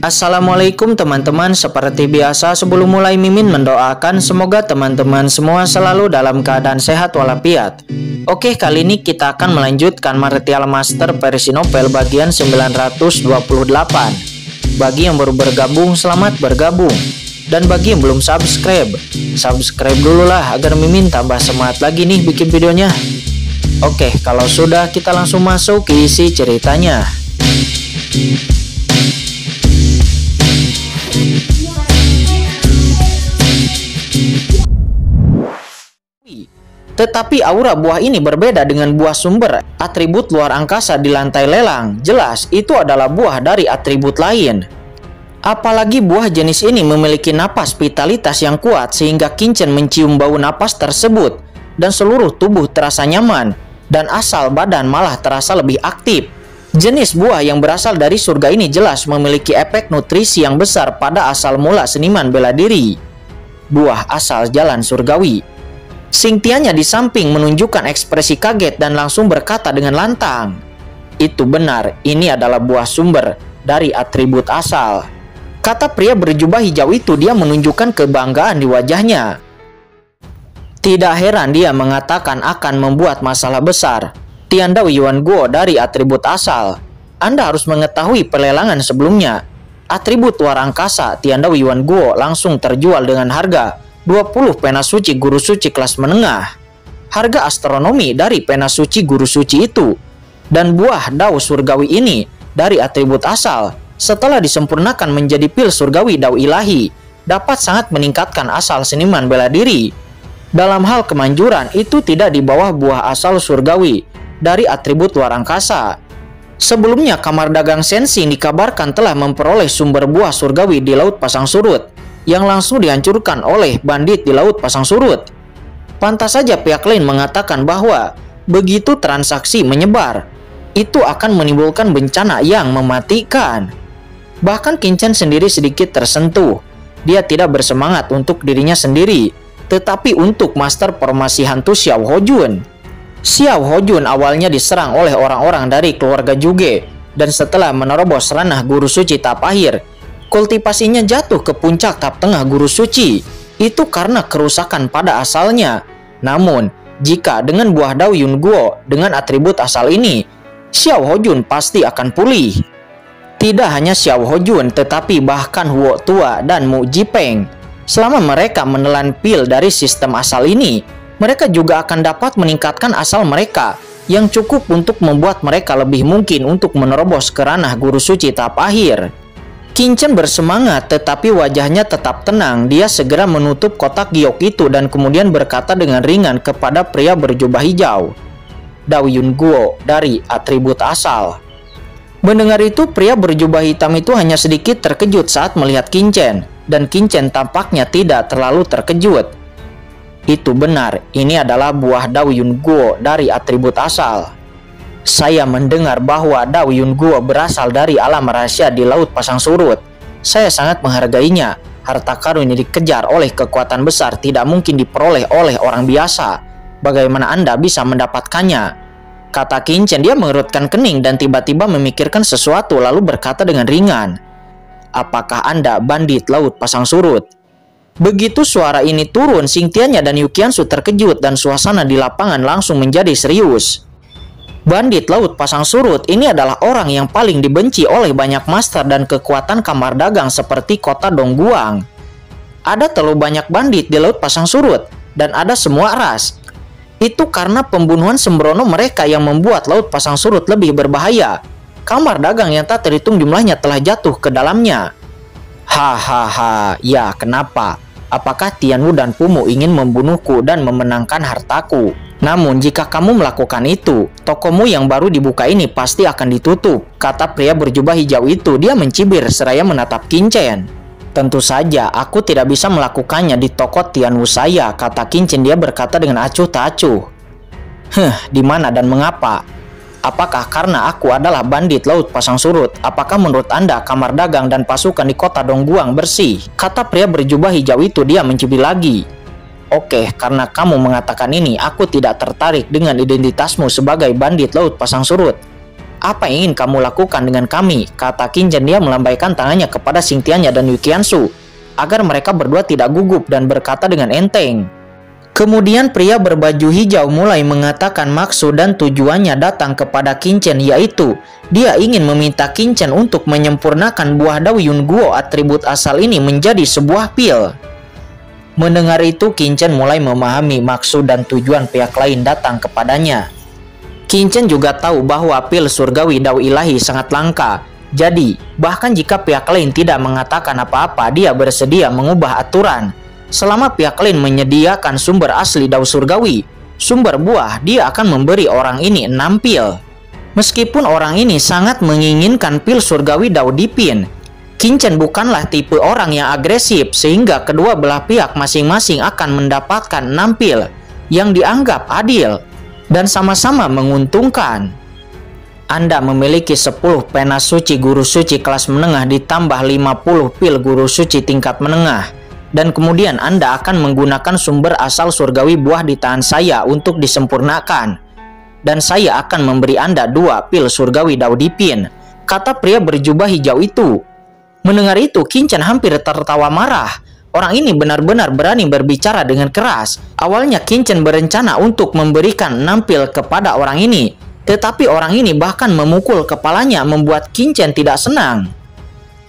Assalamualaikum teman-teman, seperti biasa sebelum mulai Mimin mendoakan semoga teman-teman semua selalu dalam keadaan sehat walafiat. Oke, kali ini kita akan melanjutkan Martial Master versi novel bagian 928. Bagi yang baru bergabung, selamat bergabung. Dan bagi yang belum subscribe dulu lah agar Mimin tambah semangat lagi nih bikin videonya. Oke, kalau sudah kita langsung masuk ke isi ceritanya. Tetapi aura buah ini berbeda dengan buah sumber atribut luar angkasa di lantai lelang. Jelas itu adalah buah dari atribut lain. Apalagi buah jenis ini memiliki napas vitalitas yang kuat sehingga Qingchen mencium bau napas tersebut dan seluruh tubuh terasa nyaman dan asal badan malah terasa lebih aktif. Jenis buah yang berasal dari surga ini jelas memiliki efek nutrisi yang besar pada asal mula seniman bela diri. Buah asal jalan surgawi. Xingtianya di samping menunjukkan ekspresi kaget dan langsung berkata dengan lantang, "Itu benar, ini adalah buah sumber dari atribut asal." Kata pria berjubah hijau itu, dia menunjukkan kebanggaan di wajahnya. Tidak heran dia mengatakan akan membuat masalah besar. Tiandao Yuan Guo dari atribut asal. Anda harus mengetahui pelelangan sebelumnya. Atribut luar angkasa Tiandao Yuan Guo langsung terjual dengan harga 20 pena suci guru suci kelas menengah. Harga astronomi dari pena suci guru suci itu. Dan buah dao surgawi ini dari atribut asal setelah disempurnakan menjadi pil surgawi dao ilahi dapat sangat meningkatkan asal seniman bela diri. Dalam hal kemanjuran itu tidak di bawah buah asal surgawi dari atribut luar angkasa. Sebelumnya kamar dagang Sensin dikabarkan telah memperoleh sumber buah surgawi di Laut Pasang Surut yang langsung dihancurkan oleh bandit di Laut Pasang Surut. Pantas saja pihak lain mengatakan bahwa begitu transaksi menyebar, itu akan menimbulkan bencana yang mematikan. Bahkan Qingchen sendiri sedikit tersentuh. Dia tidak bersemangat untuk dirinya sendiri, tetapi untuk master formasi hantu Xiao Hojun. Xiao Hojun awalnya diserang oleh orang-orang dari keluarga Juge, dan setelah menerobos ranah guru suci tahap akhir, kultivasinya jatuh ke puncak tahap tengah guru suci. Itu karena kerusakan pada asalnya. Namun, jika dengan buah dao Yun Guo dengan atribut asal ini, Xiao Hojun pasti akan pulih. Tidak hanya Xiao Hojun, tetapi bahkan Huo Tua dan Mu Jipeng. Selama mereka menelan pil dari sistem asal ini, mereka juga akan dapat meningkatkan asal mereka yang cukup untuk membuat mereka lebih mungkin untuk menerobos ke ranah guru suci tahap akhir. Qingchen bersemangat tetapi wajahnya tetap tenang. Dia segera menutup kotak giok itu dan kemudian berkata dengan ringan kepada pria berjubah hijau, "Dao Yun Guo dari atribut asal." Mendengar itu, pria berjubah hitam itu hanya sedikit terkejut saat melihat Qingchen, dan Qingchen tampaknya tidak terlalu terkejut. Itu benar, ini adalah buah dao Yun Guo dari atribut asal. Saya mendengar bahwa dao Yun Guo berasal dari alam rahasia di Laut Pasang Surut. Saya sangat menghargainya. Harta karun yang dikejar oleh kekuatan besar tidak mungkin diperoleh oleh orang biasa. Bagaimana Anda bisa mendapatkannya? Kata Qingchen. Dia mengerutkan kening dan tiba-tiba memikirkan sesuatu lalu berkata dengan ringan, "Apakah Anda bandit Laut Pasang Surut?" Begitu suara ini turun, Xingtianya dan Yuqiansu terkejut dan suasana di lapangan langsung menjadi serius. Bandit Laut Pasang Surut ini adalah orang yang paling dibenci oleh banyak master dan kekuatan kamar dagang seperti kota Dongguang. Ada terlalu banyak bandit di Laut Pasang Surut dan ada semua ras. Itu karena pembunuhan sembrono mereka yang membuat Laut Pasang Surut lebih berbahaya. Kamar dagang yang tak terhitung jumlahnya telah jatuh ke dalamnya. Hahaha, ya kenapa? Apakah Tianwu dan Pumu ingin membunuhku dan memenangkan hartaku? Namun jika kamu melakukan itu, tokomu yang baru dibuka ini pasti akan ditutup, kata pria berjubah hijau itu. Dia mencibir seraya menatap Qingchen. Tentu saja aku tidak bisa melakukannya di toko Tianwu saya, kata Qingchen. Dia berkata dengan acuh tak acuh. Di mana dan mengapa? Apakah karena aku adalah bandit Laut Pasang Surut? Apakah menurut Anda kamar dagang dan pasukan di kota Dongguang bersih? Kata pria berjubah hijau itu. Dia mencibir lagi. Oke, karena kamu mengatakan ini, aku tidak tertarik dengan identitasmu sebagai bandit Laut Pasang Surut. Apa yang ingin kamu lakukan dengan kami? Kata Qingchen. Dia melambaikan tangannya kepada Xingtianya dan Yu Qianzu agar mereka berdua tidak gugup dan berkata dengan enteng. Kemudian pria berbaju hijau mulai mengatakan maksud dan tujuannya datang kepada Qingchen, yaitu dia ingin meminta Qingchen untuk menyempurnakan buah Dao Yun Guo atribut asal ini menjadi sebuah pil. Mendengar itu, Qingchen mulai memahami maksud dan tujuan pihak lain datang kepadanya. Qingchen juga tahu bahwa pil surgawi Dao ilahi sangat langka. Jadi, bahkan jika pihak lain tidak mengatakan apa-apa, dia bersedia mengubah aturan. Selama pihak lain menyediakan sumber asli Dao surgawi, sumber buah, dia akan memberi orang ini 6 pil. Meskipun orang ini sangat menginginkan pil surgawi Dao Dipin, Qingchen bukanlah tipe orang yang agresif sehingga kedua belah pihak masing-masing akan mendapatkan 6 pil yang dianggap adil dan sama-sama menguntungkan. Anda memiliki 10 pena suci guru suci kelas menengah ditambah 50 pil guru suci tingkat menengah. Dan kemudian Anda akan menggunakan sumber asal surgawi buah di tangan saya untuk disempurnakan. Dan saya akan memberi Anda 2 pil surgawi Dao Dipin, kata pria berjubah hijau itu. Mendengar itu, Qingchen hampir tertawa marah. Orang ini benar-benar berani berbicara dengan keras. Awalnya Qingchen berencana untuk memberikan 6 pil kepada orang ini, tetapi orang ini bahkan memukul kepalanya membuat Qingchen tidak senang.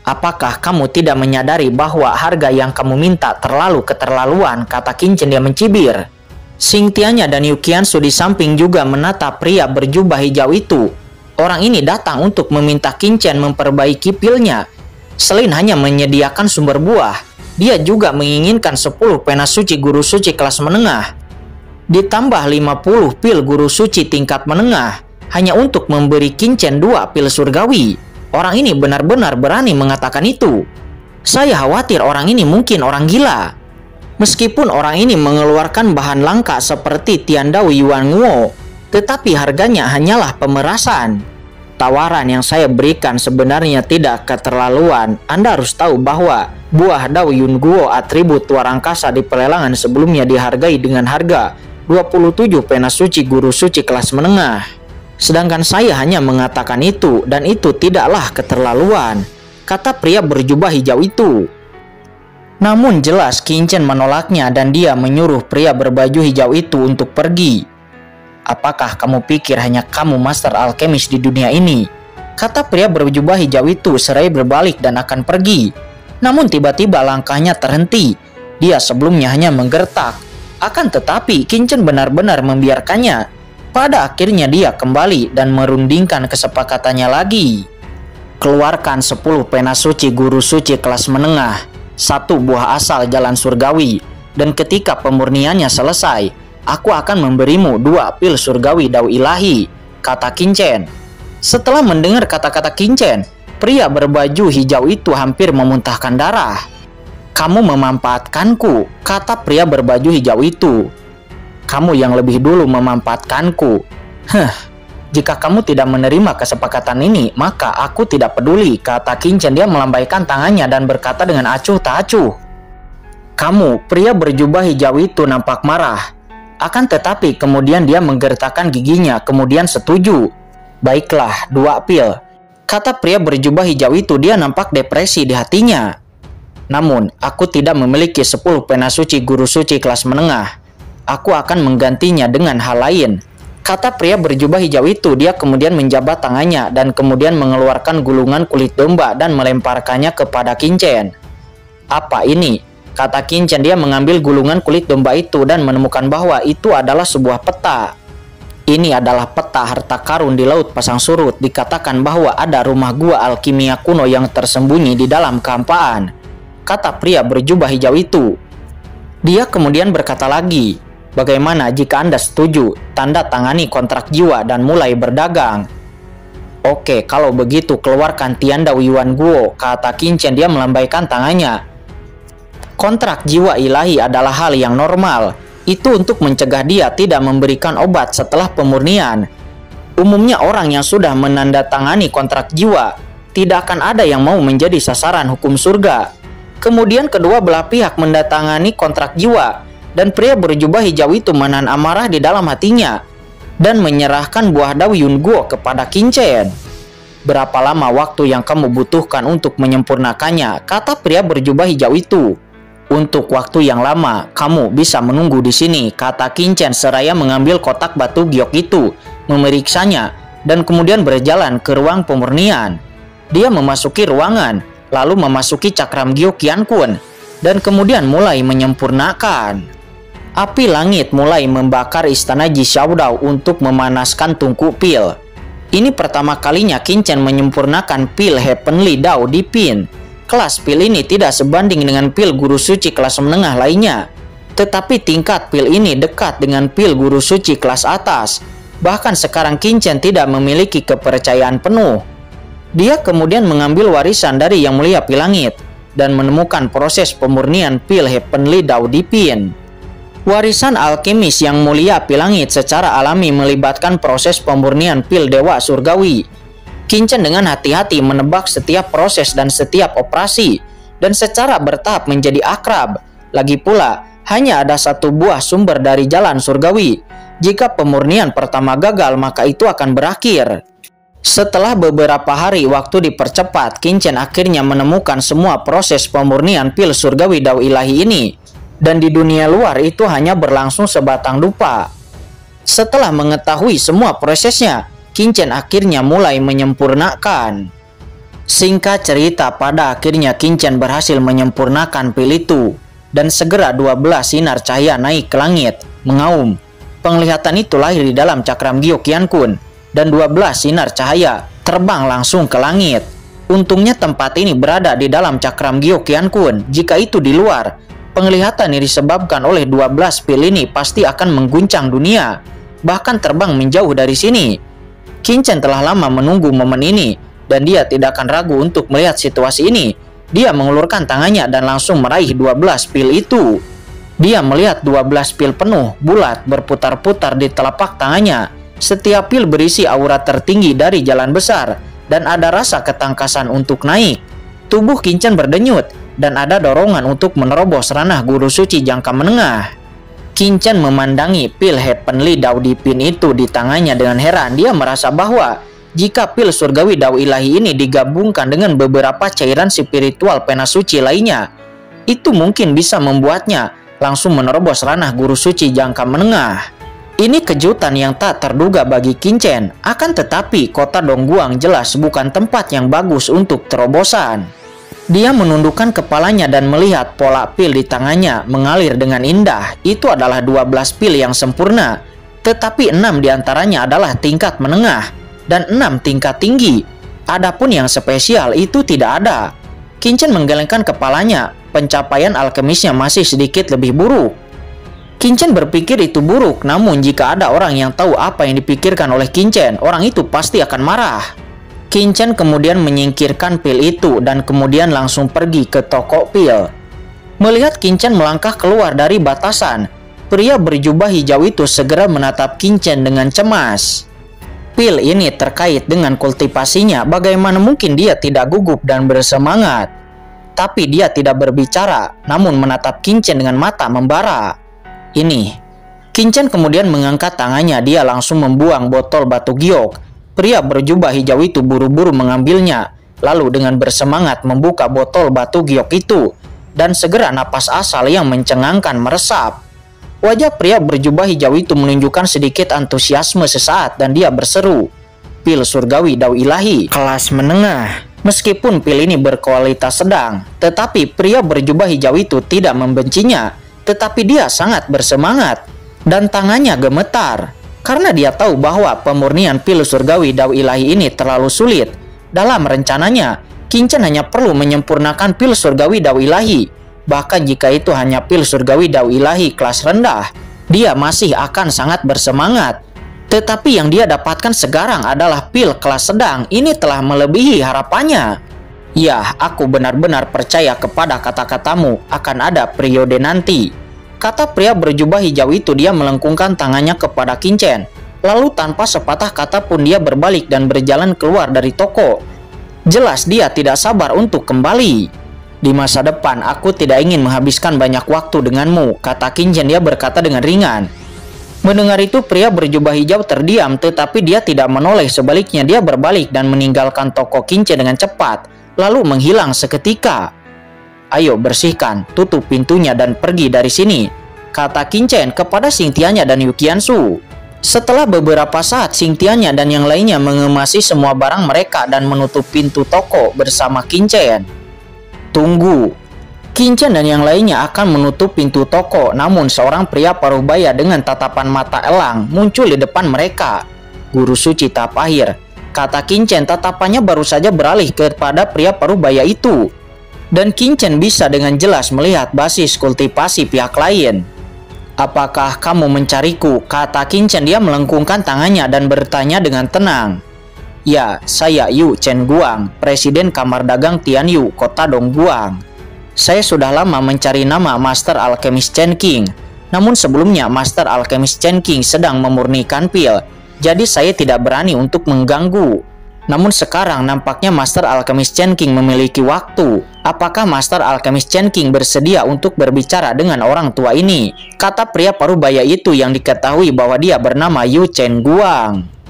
Apakah kamu tidak menyadari bahwa harga yang kamu minta terlalu keterlaluan, kata Qingchen. Dia mencibir. Xingtianya dan Yu Qianzu di samping juga menatap pria berjubah hijau itu. Orang ini datang untuk meminta Qingchen memperbaiki pilnya. Selain hanya menyediakan sumber buah, dia juga menginginkan 10 pena suci guru suci kelas menengah ditambah 50 pil guru suci tingkat menengah hanya untuk memberi Qingchen 2 pil surgawi. Orang ini benar-benar berani mengatakan itu. Saya khawatir orang ini mungkin orang gila. Meskipun orang ini mengeluarkan bahan langka seperti Tiandao Yuan Guo, tetapi harganya hanyalah pemerasan. Tawaran yang saya berikan sebenarnya tidak keterlaluan. Anda harus tahu bahwa buah Dao Yun Guo atribut luar angkasa di pelelangan sebelumnya dihargai dengan harga 27 pena suci guru suci kelas menengah. Sedangkan saya hanya mengatakan itu, dan itu tidaklah keterlaluan, kata pria berjubah hijau itu. Namun jelas Qingchen menolaknya dan dia menyuruh pria berbaju hijau itu untuk pergi. Apakah kamu pikir hanya kamu master alkemis di dunia ini? Kata pria berjubah hijau itu seraya berbalik dan akan pergi. Namun tiba-tiba langkahnya terhenti. Dia sebelumnya hanya menggertak. Akan tetapi Qingchen benar-benar membiarkannya. Pada akhirnya dia kembali dan merundingkan kesepakatannya lagi. Keluarkan 10 pena suci guru suci kelas menengah, 1 buah asal jalan surgawi, dan ketika pemurniannya selesai, aku akan memberimu 2 pil surgawi Dao ilahi, kata Qingchen. Setelah mendengar kata-kata Qingchen, pria berbaju hijau itu hampir memuntahkan darah. Kamu memanfaatkanku, kata pria berbaju hijau itu. Kamu yang lebih dulu memanfaatkanku. Jika kamu tidak menerima kesepakatan ini, maka aku tidak peduli, kata Qingchen. Dia melambaikan tangannya dan berkata dengan acuh tak acuh. Kamu, pria berjubah hijau itu nampak marah. Akan tetapi kemudian dia menggertakkan giginya, kemudian setuju. Baiklah, 2 pil, kata pria berjubah hijau itu. Dia nampak depresi di hatinya. Namun, aku tidak memiliki 10 pena suci guru suci kelas menengah. Aku akan menggantinya dengan hal lain, kata pria berjubah hijau itu. Dia kemudian menjabat tangannya dan kemudian mengeluarkan gulungan kulit domba dan melemparkannya kepada Qingchen. Apa ini? Kata Qingchen. Dia mengambil gulungan kulit domba itu dan menemukan bahwa itu adalah sebuah peta. Ini adalah peta harta karun di Laut Pasang Surut. Dikatakan bahwa ada rumah gua alkimia kuno yang tersembunyi di dalam kehampaan, kata pria berjubah hijau itu. Dia kemudian berkata lagi, bagaimana jika Anda setuju, tanda tangani kontrak jiwa dan mulai berdagang? Oke, kalau begitu keluarkan Tiandao Yuan Guo, kata Qingchen. Dia melambaikan tangannya. Kontrak jiwa ilahi adalah hal yang normal. Itu untuk mencegah dia tidak memberikan obat setelah pemurnian. Umumnya orang yang sudah menandatangani kontrak jiwa tidak akan ada yang mau menjadi sasaran hukum surga. Kemudian kedua belah pihak mendatangani kontrak jiwa, dan pria berjubah hijau itu menahan amarah di dalam hatinya. dan menyerahkan buah Dao Yun Guo kepada Qin. Berapa lama waktu yang kamu butuhkan untuk menyempurnakannya? Kata pria berjubah hijau itu. Untuk waktu yang lama, kamu bisa menunggu di sini, kata Qin seraya mengambil kotak batu giok itu, memeriksanya, dan kemudian berjalan ke ruang pemurnian. Dia memasuki ruangan, lalu memasuki cakram giok Qiankun, dan kemudian mulai menyempurnakan. Api langit mulai membakar istana Ji Xiaodao untuk memanaskan tungku pil. Ini pertama kalinya Qin menyempurnakan pil Heavenly Dao di Pin. Kelas pil ini tidak sebanding dengan pil guru suci kelas menengah lainnya. Tetapi tingkat pil ini dekat dengan pil guru suci kelas atas. Bahkan sekarang Qin tidak memiliki kepercayaan penuh. Dia kemudian mengambil warisan dari Yang Mulia Pil Langit dan menemukan proses pemurnian pil Heavenly Dao di Pin. Warisan alkemis Yang Mulia Pil Langit secara alami melibatkan proses pemurnian pil Dewa Surgawi. Qin dengan hati-hati menebak setiap proses dan setiap operasi, dan secara bertahap menjadi akrab. Lagi pula, hanya ada satu buah sumber dari jalan surgawi. Jika pemurnian pertama gagal, maka itu akan berakhir. Setelah beberapa hari waktu dipercepat, Qin akhirnya menemukan semua proses pemurnian pil surgawi Dao ilahi ini. Dan di dunia luar itu hanya berlangsung sebatang dupa. Setelah mengetahui semua prosesnya, Qin akhirnya mulai menyempurnakan. Singkat cerita, pada akhirnya Qin berhasil menyempurnakan pil itu, dan segera 12 sinar cahaya naik ke langit, mengaum. Penglihatan itu lahir di dalam cakram giok Qiankun, dan 12 sinar cahaya terbang langsung ke langit. Untungnya tempat ini berada di dalam cakram giok Qiankun. Jika itu di luar, penglihatan yang disebabkan oleh 12 pil ini pasti akan mengguncang dunia, bahkan terbang menjauh dari sini. Qin telah lama menunggu momen ini, dan dia tidak akan ragu untuk melihat situasi ini. Dia mengulurkan tangannya dan langsung meraih 12 pil itu. Dia melihat 12 pil penuh, bulat, berputar-putar di telapak tangannya. Setiap pil berisi aura tertinggi dari jalan besar, dan ada rasa ketangkasan untuk naik. Tubuh Qin berdenyut, dan ada dorongan untuk menerobos ranah guru suci jangka menengah. Qin memandangi pil Heavenly Dao di Pin itu di tangannya dengan heran. Dia merasa bahwa jika pil surgawi Dao ilahi ini digabungkan dengan beberapa cairan spiritual pena suci lainnya, itu mungkin bisa membuatnya langsung menerobos ranah guru suci jangka menengah. Ini kejutan yang tak terduga bagi Qin. Akan tetapi kota Dongguang jelas bukan tempat yang bagus untuk terobosan. Dia menundukkan kepalanya dan melihat pola pil di tangannya mengalir dengan indah. Itu adalah 12 pil yang sempurna, tetapi 6 diantaranya adalah tingkat menengah dan 6 tingkat tinggi. Adapun yang spesial itu tidak ada. Qin menggelengkan kepalanya. Pencapaian alkemisnya masih sedikit lebih buruk. Qin berpikir itu buruk, namun jika ada orang yang tahu apa yang dipikirkan oleh Qin, orang itu pasti akan marah. Qin kemudian menyingkirkan pil itu dan kemudian langsung pergi ke toko pil. Melihat Qin melangkah keluar dari batasan, pria berjubah hijau itu segera menatap Qin dengan cemas. Pil ini terkait dengan kultivasinya, bagaimana mungkin dia tidak gugup dan bersemangat? Tapi dia tidak berbicara, namun menatap Qin dengan mata membara. Ini. Qin kemudian mengangkat tangannya, dia langsung membuang botol batu giok. Pria berjubah hijau itu buru-buru mengambilnya, lalu dengan bersemangat membuka botol batu giok itu, dan segera napas asal yang mencengangkan meresap. Wajah pria berjubah hijau itu menunjukkan sedikit antusiasme sesaat dan dia berseru, "Pil surgawi Dao ilahi kelas menengah." Meskipun pil ini berkualitas sedang, tetapi pria berjubah hijau itu tidak membencinya, tetapi dia sangat bersemangat dan tangannya gemetar. Karena dia tahu bahwa pemurnian pil surgawi Dao ilahi ini terlalu sulit. Dalam rencananya, Qin hanya perlu menyempurnakan pil surgawi Dao ilahi. Bahkan jika itu hanya pil surgawi Dao ilahi kelas rendah, dia masih akan sangat bersemangat. Tetapi yang dia dapatkan sekarang adalah pil kelas sedang. Ini telah melebihi harapannya. Ya, aku benar-benar percaya kepada kata-katamu, akan ada periode nanti, kata pria berjubah hijau itu. Dia melengkungkan tangannya kepada Qin. Lalu tanpa sepatah kata pun dia berbalik dan berjalan keluar dari toko. Jelas dia tidak sabar untuk kembali. Di masa depan aku tidak ingin menghabiskan banyak waktu denganmu, kata Qin. Dia berkata dengan ringan. Mendengar itu, pria berjubah hijau terdiam, tetapi dia tidak menoleh. Sebaliknya, dia berbalik dan meninggalkan toko Qingchen dengan cepat, lalu menghilang seketika. "Ayo bersihkan, tutup pintunya dan pergi dari sini," kata Qingchen kepada Xingtianya dan Yu Qianzu. Setelah beberapa saat, Xingtianya dan yang lainnya mengemasi semua barang mereka dan menutup pintu toko bersama Qingchen. "Tunggu." Qingchen dan yang lainnya akan menutup pintu toko, namun seorang pria paruh baya dengan tatapan mata elang muncul di depan mereka. "Guru suci tahap akhir," kata Qingchen. Tatapannya baru saja beralih kepada pria paruh baya itu, dan Qingchen bisa dengan jelas melihat basis kultivasi pihak lain. "Apakah kamu mencariku?" kata Qingchen. Dia melengkungkan tangannya dan bertanya dengan tenang. "Ya, saya Yu Chen Guang, Presiden Kamar Dagang Tianyu, Kota Dongguang. Saya sudah lama mencari nama Master Alchemist Chen Qing. Namun sebelumnya Master Alchemist Chen Qing sedang memurnikan pil, jadi saya tidak berani untuk mengganggu. Namun sekarang nampaknya Master Alchemist Chen Qing memiliki waktu. Apakah Master Alchemist Chen Qing bersedia untuk berbicara dengan orang tua ini?" kata pria paruh baya itu yang diketahui bahwa dia bernama Yu Chen Guang.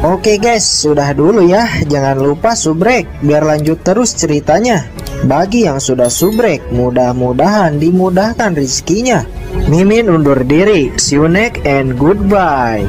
Oke guys, sudah dulu ya. Jangan lupa subrek biar lanjut terus ceritanya. Bagi yang sudah subrek, mudah-mudahan dimudahkan rezekinya. Mimin undur diri. See you next and goodbye.